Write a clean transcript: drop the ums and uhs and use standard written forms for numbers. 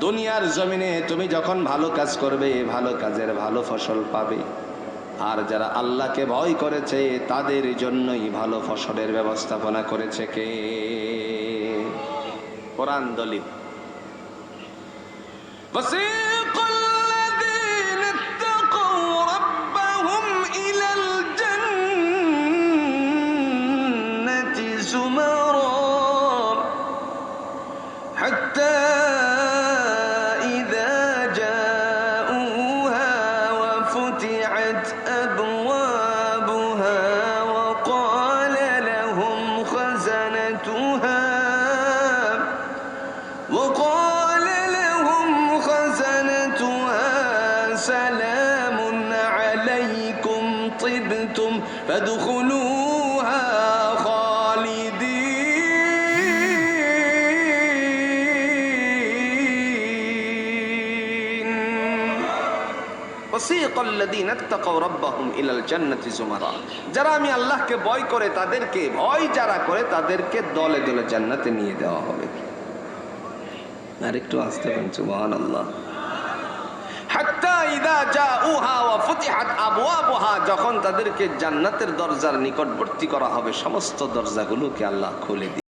দুনিয়ার জমিনে তুমি যখন ভালো কাজ করবে ভালো কাজের ভালো ফসল পাবে, আর যারা আল্লাহকে ভয় করেছে তাদের জন্যই ভালো ফসলের ব্যবস্থাপনা করেছে কে? কোরআন দলিল। وسيق الذين اتقوا ربهم إلى الجنة زمرا حتى إذا جاءوها وفتحت أبوابها وقال لهم خزنتها سلام عليكم طبتم فادخلوها خالدين وسيق الذين اتقوا ربهم إلى الجنة زمرا যারা আমি আল্লাহকে ভয় করে তাদেরকে ভয় যারা করে তাদেরকে দলে দলে জান্নাতে নিয়ে দেওয়া হবে। আর একটু আস্তে বলুন সুবহানাল্লাহ। যখন তাদেরকে জান্নাতের দরজার নিকটবর্তী করা হবে সমস্ত দরজাগুলোকে আল্লাহ খুলে দিবেন।